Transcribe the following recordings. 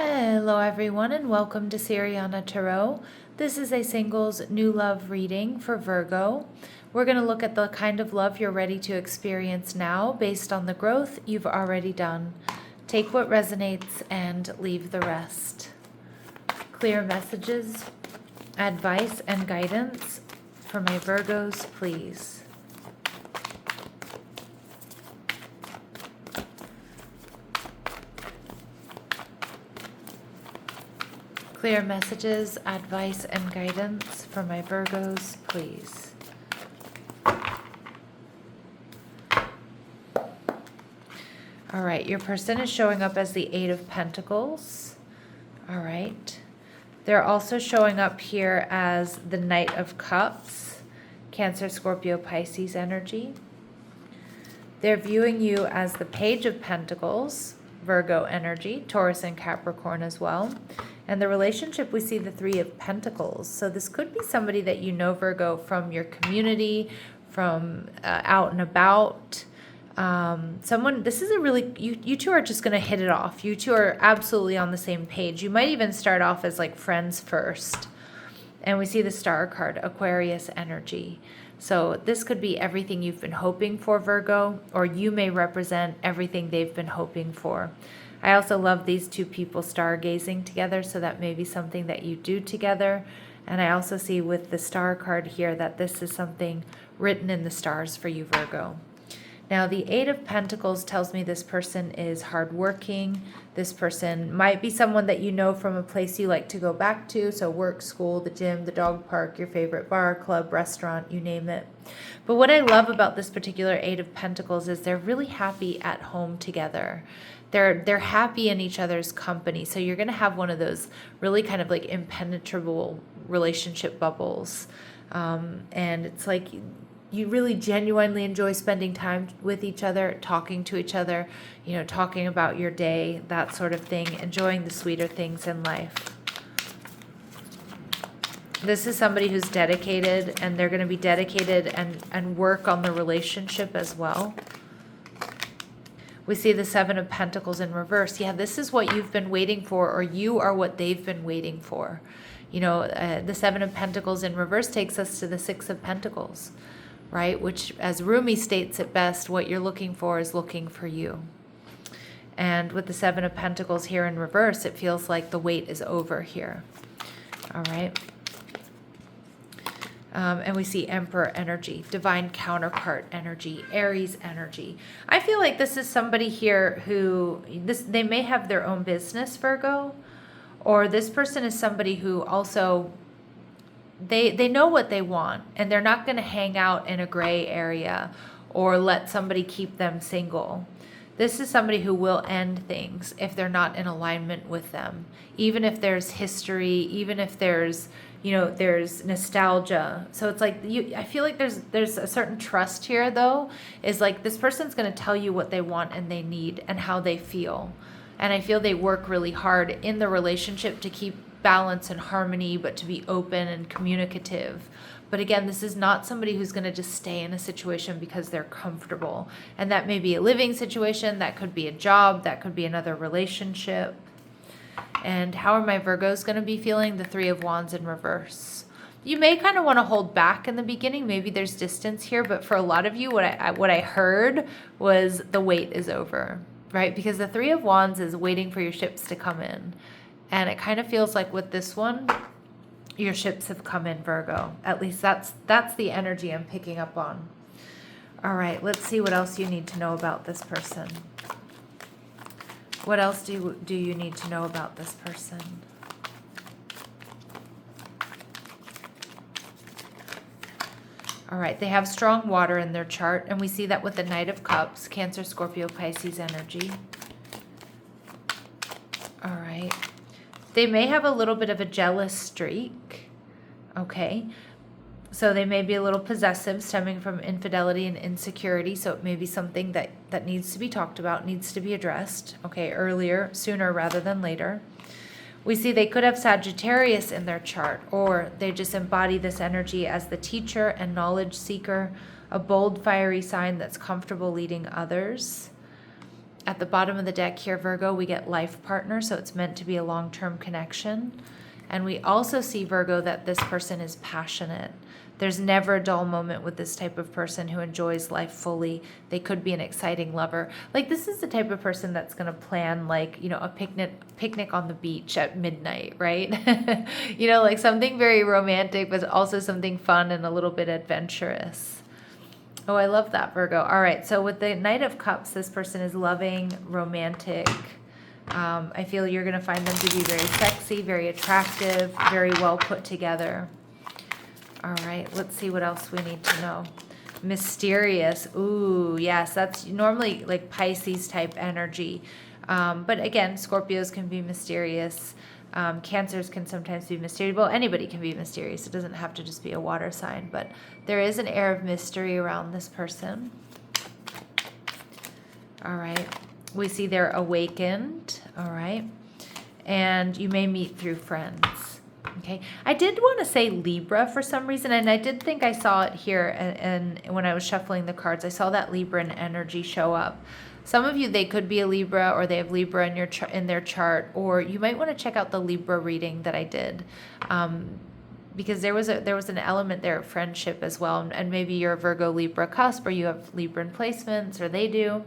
Hello everyone and welcome to Siriana Tarot. This is a singles new love reading for Virgo. We're going to look at the kind of love you're ready to experience now based on the growth you've already done. Take what resonates and leave the rest. Clear messages, advice, and guidance for my Virgos, please. Clear messages, advice, and guidance for my Virgos, please. All right, your person is showing up as the Eight of Pentacles. All right. They're also showing up here as the Knight of Cups, Cancer, Scorpio, Pisces energy. They're viewing you as the Page of Pentacles, Virgo energy, Taurus and Capricorn as well. And the relationship, we see the Three of Pentacles. So this could be somebody that you know, Virgo, from your community, from out and about. This is a really, you two are just going to hit it off. You two are absolutely on the same page. You might even start off as like friends first. And we see the Star card, Aquarius energy. So this could be everything you've been hoping for, Virgo, or you may represent everything they've been hoping for. I also love these two people stargazing together, so that may be something that you do together. And I also see with the Star card here that this is something written in the stars for you, Virgo. Now, the Eight of Pentacles tells me this person is hardworking. This person might be someone that you know from a place you like to go back to, so work, school, the gym, the dog park, your favorite bar, club, restaurant, you name it. But what I love about this particular Eight of Pentacles is they're really happy at home together. They're happy in each other's company. So you're going to have one of those really kind of like impenetrable relationship bubbles. And it's like you really genuinely enjoy spending time with each other, talking to each other, you know, talking about your day, that sort of thing, enjoying the sweeter things in life. This is somebody who's dedicated, and they're going to be dedicated and work on the relationship as well. We see the Seven of Pentacles in reverse. Yeah, this is what you've been waiting for, or you are what they've been waiting for. You know, the Seven of Pentacles in reverse takes us to the Six of Pentacles, right? Which, as Rumi states it best, what you're looking for is looking for you. And with the Seven of Pentacles here in reverse, it feels like the wait is over here. All right. And we see Emperor energy, divine counterpart energy, Aries energy. I feel like this is somebody here who, they may have their own business, Virgo, or this person is somebody who also, they know what they want, and they're not going to hang out in a gray area or let somebody keep them single. This is somebody who will end things if they're not in alignment with them, even if there's history, even if there's, you know, there's nostalgia. So it's like I feel like there's a certain trust here, though, is like this person's going to tell you what they want and they need and how they feel. And I feel they work really hard in the relationship to keep balance and harmony, but to be open and communicative. But again, this is not somebody who's going to just stay in a situation because they're comfortable. And that may be a living situation, that could be a job, that could be another relationship. And how are my Virgos going to be feeling? The Three of Wands in reverse. You may kind of want to hold back in the beginning. Maybe there's distance here, but for a lot of you, what I heard was the wait is over, right? Because the Three of Wands is waiting for your ships to come in. And it kind of feels like with this one, your ships have come in, Virgo. At least that's the energy I'm picking up on. All right, let's see what else you need to know about this person. What else do you need to know about this person? All right, they have strong water in their chart, and we see that with the Knight of Cups, Cancer, Scorpio, Pisces energy. All right. They may have a little bit of a jealous streak, okay? So they may be a little possessive, stemming from infidelity and insecurity. So it may be something that needs to be talked about, needs to be addressed, okay, earlier, sooner rather than later. We see they could have Sagittarius in their chart, or they just embody this energy as the teacher and knowledge seeker, a bold, fiery sign that's comfortable leading others. At the bottom of the deck here, Virgo, we get life partner, so it's meant to be a long-term connection. And we also see, Virgo, that this person is passionate. There's never a dull moment with this type of person who enjoys life fully. They could be an exciting lover. Like, this is the type of person that's going to plan, like, you know, a picnic on the beach at midnight, right? You know, like something very romantic, but also something fun and a little bit adventurous. Oh, I love that, Virgo. All right, so with the Knight of Cups, this person is loving, romantic. I feel you're going to find them to be very sexy, very attractive, very well put together. All right, let's see what else we need to know. Mysterious. Ooh, yes, that's normally like Pisces type energy. But again, Scorpios can be mysterious. Cancers can sometimes be mysterious. Well, anybody can be mysterious. It doesn't have to just be a water sign, but there is an air of mystery around this person. All right. We see they're awakened. All right. And you may meet through friends. Okay. I did want to say Libra for some reason, and I did think I saw it here, and when I was shuffling the cards, I saw that Libran energy show up. Some of you, they could be a Libra, or they have Libra in their chart, or you might want to check out the Libra reading that I did, because there was an element there of friendship as well, and maybe you're a Virgo Libra cusp, or you have Libran placements, or they do.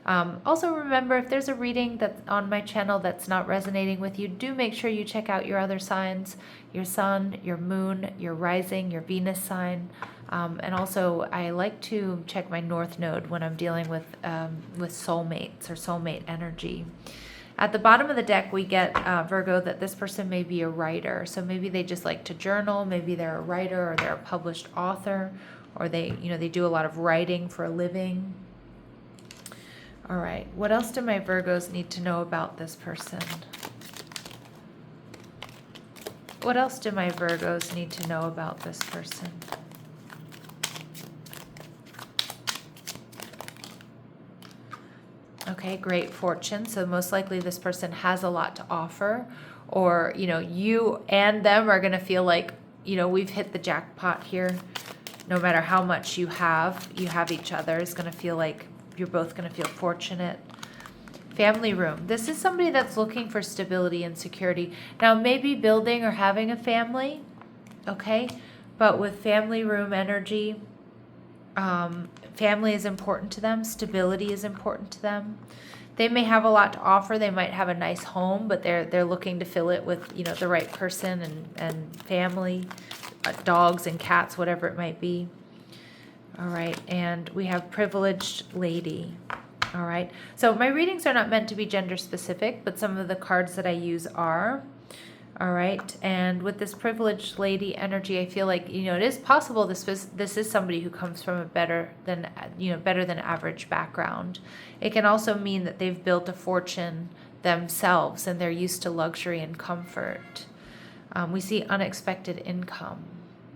Also remember, if there's a reading that's on my channel that's not resonating with you, do make sure you check out your other signs, your sun, your moon, your rising, your Venus sign. And also, I like to check my North Node when I'm dealing with soulmates or soulmate energy. At the bottom of the deck, we get, Virgo, that this person may be a writer. So maybe they just like to journal. Maybe they're a writer, or they're a published author, or they do a lot of writing for a living. All right, what else do my Virgos need to know about this person? What else do my Virgos need to know about this person? Okay, great fortune. So most likely this person has a lot to offer, or, you and them are going to feel like, we've hit the jackpot here. No matter how much you have each other. It's going to feel like you're both going to feel fortunate. Family room. This is somebody that's looking for stability and security. Now, maybe building or having a family, okay? But with family room energy, family is important to them. Stability is important to them. They may have a lot to offer. They might have a nice home, but they're looking to fill it with, the right person and family, dogs and cats, whatever it might be. All right, and we have privileged lady. All right, so my readings are not meant to be gender specific, but some of the cards that I use are. All right, and with this privileged lady energy, I feel like, it is possible this is somebody who comes from a better than average background. It can also mean that they've built a fortune themselves and they're used to luxury and comfort. We see unexpected income.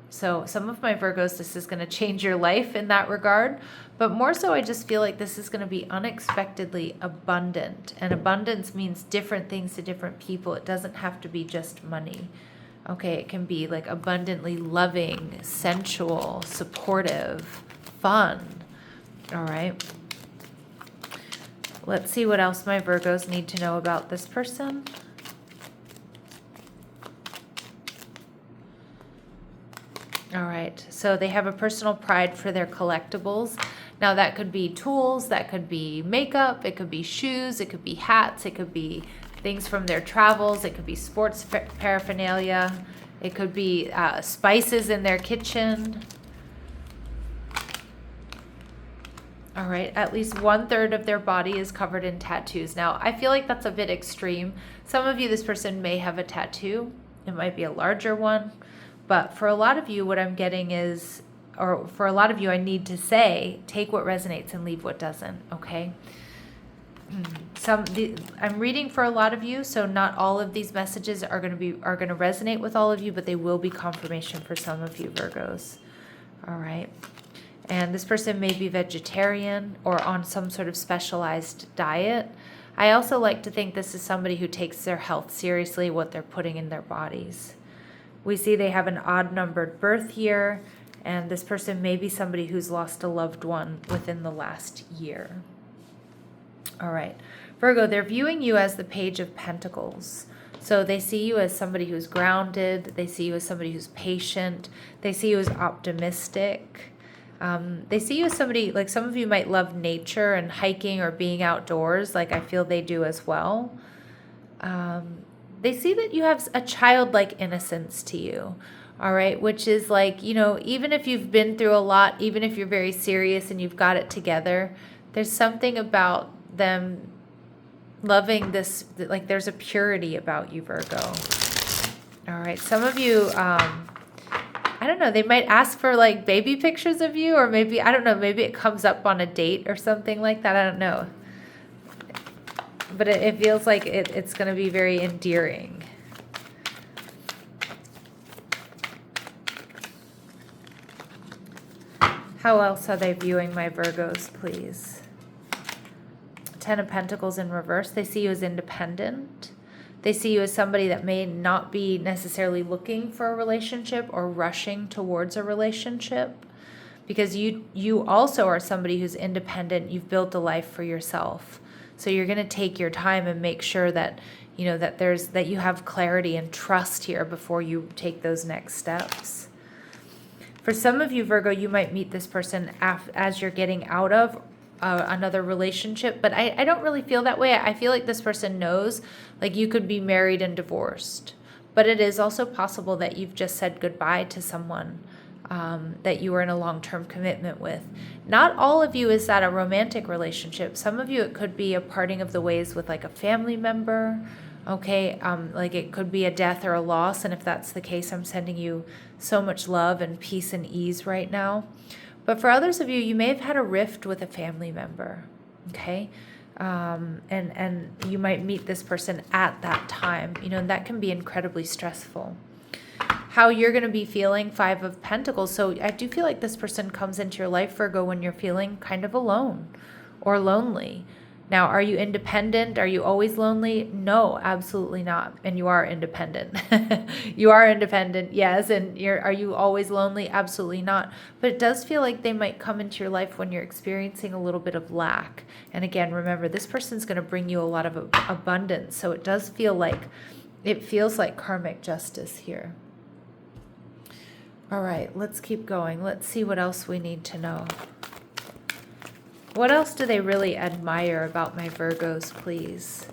So some of my Virgos, this is going to change your life in that regard. But more so, I just feel like this is going to be unexpectedly abundant. And abundance means different things to different people. It doesn't have to be just money. Okay, it can be like abundantly loving, sensual, supportive, fun. All right. Let's see what else my Virgos need to know about this person. All right, so they have a personal pride for their collectibles. Now that could be tools, that could be makeup, it could be shoes, it could be hats, it could be things from their travels, it could be sports paraphernalia, it could be spices in their kitchen. All right, at least 1/3 of their body is covered in tattoos. Now, I feel like that's a bit extreme. Some of you, this person may have a tattoo. It might be a larger one. But for a lot of you, what I'm getting is, or for a lot of you, I need to say, take what resonates and leave what doesn't, okay? I'm reading for a lot of you, so not all of these messages are going to resonate with all of you, but they will be confirmation for some of you, Virgos. All right. And this person may be vegetarian or on some sort of specialized diet. I also like to think this is somebody who takes their health seriously, what they're putting in their bodies. We see they have an odd-numbered birth year, and this person may be somebody who's lost a loved one within the last year. All right. Virgo, they're viewing you as the Page of Pentacles. So they see you as somebody who's grounded. They see you as somebody who's patient. They see you as optimistic. They see you as somebody, like some of you might love nature and hiking or being outdoors, like I feel they do as well. They see that you have a childlike innocence to you, all right, which is like, you know, even if you've been through a lot, even if you're very serious and you've got it together, there's something about them loving this, like there's a purity about you, Virgo. All right, some of you, I don't know, they might ask for like baby pictures of you, or maybe, I don't know, maybe it comes up on a date or something like that. I don't know. But it feels like it's going to be very endearing. How else are they viewing my Virgos, please? Ten of Pentacles in reverse. They see you as independent. They see you as somebody that may not be necessarily looking for a relationship or rushing towards a relationship, because you also are somebody who's independent. You've built a life for yourself. So you're going to take your time and make sure that, you know, that you have clarity and trust here before you take those next steps. For some of you, Virgo, you might meet this person as you're getting out of another relationship, but I don't really feel that way. I feel like this person knows, like you could be married and divorced, but it is also possible that you've just said goodbye to someone that you were in a long-term commitment with. Not all of you is that a romantic relationship. Some of you, it could be a parting of the ways with like a family member. Okay, like it could be a death or a loss, and if that's the case, I'm sending you so much love and peace and ease right now. But for others of you, you may have had a rift with a family member, okay? And you might meet this person at that time, you know, and that can be incredibly stressful. How you're going to be feeling, Five of Pentacles. So I do feel like this person comes into your life, Virgo, when you're feeling kind of alone or lonely. Now, are you independent? Are you always lonely? No, absolutely not. And you are independent. You are independent, yes. And are you always lonely? Absolutely not. But it does feel like they might come into your life when you're experiencing a little bit of lack. And again, remember, this person's going to bring you a lot of abundance. So it does feel like, it feels like karmic justice here. All right, let's keep going. Let's see what else we need to know. What else do they really admire about my Virgos, please?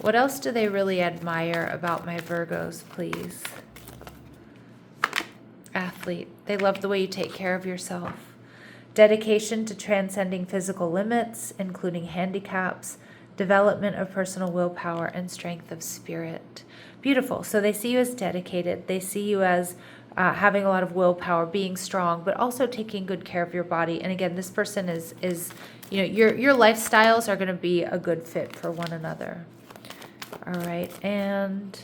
What else do they really admire about my Virgos, please? Athlete. They love the way you take care of yourself. Dedication to transcending physical limits, including handicaps, development of personal willpower, and strength of spirit. Beautiful. So they see you as dedicated. They see you as having a lot of willpower, being strong, but also taking good care of your body. And again, this person is you know, your lifestyles are going to be a good fit for one another. All right, and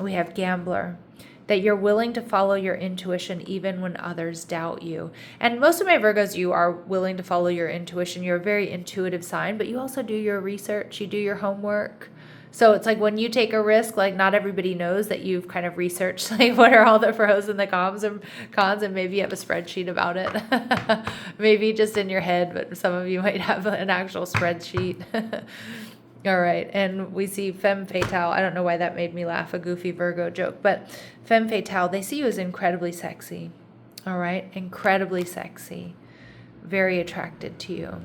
we have Gambler. That you're willing to follow your intuition even when others doubt you. And most of my Virgos, you are willing to follow your intuition. You're a very intuitive sign, but you also do your research, you do your homework. So it's like when you take a risk, like not everybody knows that you've kind of researched like what are all the pros and the cons, and maybe you have a spreadsheet about it. Maybe just in your head, but some of you might have an actual spreadsheet. All right, and we see femme fatale. I don't know why that made me laugh, a goofy Virgo joke, but femme fatale, they see you as incredibly sexy. All right, incredibly sexy, very attracted to you.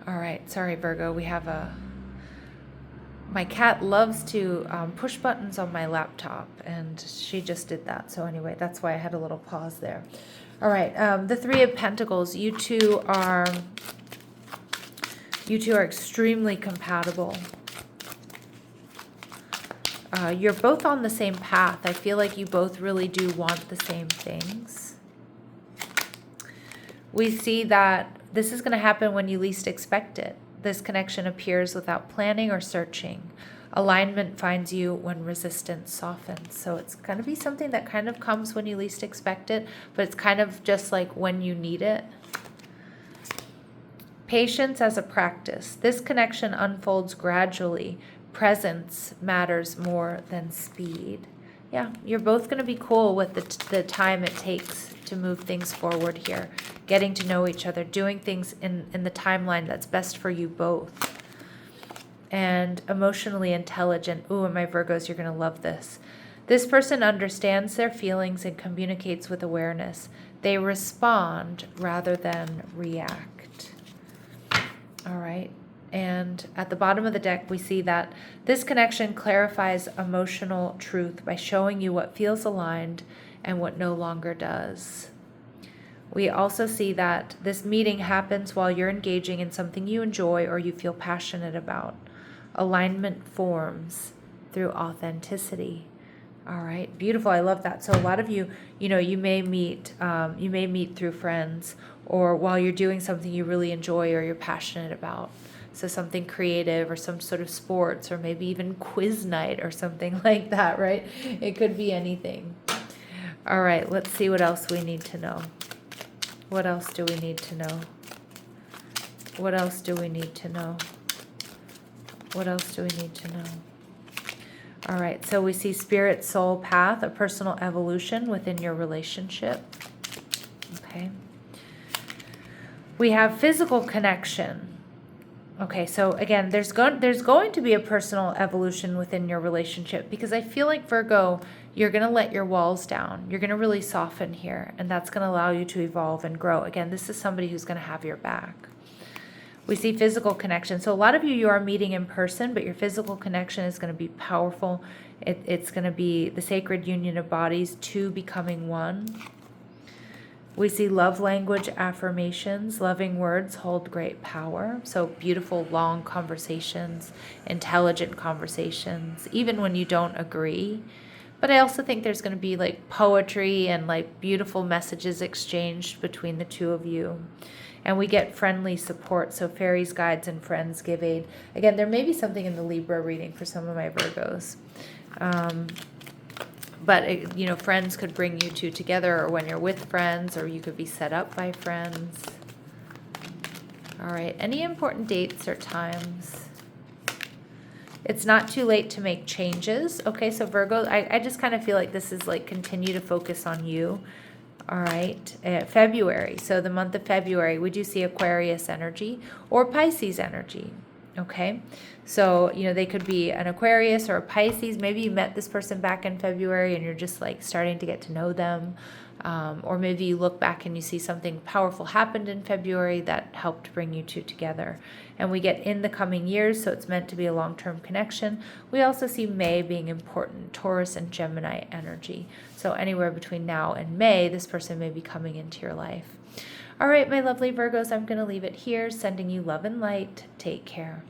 All right, sorry Virgo, we have my cat loves to push buttons on my laptop, and she just did that. So anyway, that's why I had a little pause there. All right, the Three of Pentacles, you two are extremely compatible. You're both on the same path. I feel like you both really do want the same things. We see that this is going to happen when you least expect it. This connection appears without planning or searching. Alignment finds you when resistance softens. So it's going to be something that kind of comes when you least expect it, but it's kind of just like when you need it. Patience as a practice. This connection unfolds gradually. Presence matters more than speed. Yeah, you're both going to be cool with the time it takes to move things forward here. Getting to know each other, doing things in the timeline that's best for you both. And emotionally intelligent. Ooh, and my Virgos, you're going to love this. This person understands their feelings and communicates with awareness. They respond rather than react. All right. And at the bottom of the deck, we see that this connection clarifies emotional truth by showing you what feels aligned and what no longer does. We also see that this meeting happens while you're engaging in something you enjoy or you feel passionate about. Alignment forms through authenticity. All right, beautiful. I love that. So a lot of you, you may meet through friends or while you're doing something you really enjoy or you're passionate about. So something creative or some sort of sports or maybe even quiz night or something like that, right? It could be anything. All right, let's see what else we need to know. What else do we need to know? What else do we need to know? What else do we need to know? All right, so we see spirit, soul, path, a personal evolution within your relationship. Okay. We have physical connection. Okay, so again, there's going to be a personal evolution within your relationship because I feel like, Virgo, you're going to let your walls down. You're going to really soften here, and that's going to allow you to evolve and grow. Again, this is somebody who's going to have your back. We see physical connection. So a lot of you are meeting in person, but your physical connection is going to be powerful. It's going to be the sacred union of bodies, two becoming one. We see love language affirmations. Loving words hold great power. So beautiful, long conversations, intelligent conversations, even when you don't agree. But I also think there's going to be like poetry and like beautiful messages exchanged between the two of you. And we get friendly support. So fairies, guides, and friends give aid. Again, there may be something in the Libra reading for some of my Virgos. But friends could bring you two together, or when you're with friends, or you could be set up by friends. All right. Any important dates or times? It's not too late to make changes. Okay, so Virgo, I just kind of feel like this is like continue to focus on you. All right, February. So the month of February, we do see Aquarius energy or Pisces energy. Okay, so they could be an Aquarius or a Pisces. Maybe you met this person back in February and you're just like starting to get to know them. Or maybe you look back and you see something powerful happened in February that helped bring you two together. And we get in the coming years, so it's meant to be a long-term connection. We also see May being important, Taurus and Gemini energy. So anywhere between now and May, this person may be coming into your life. All right, my lovely Virgos, I'm going to leave it here, sending you love and light. Take care.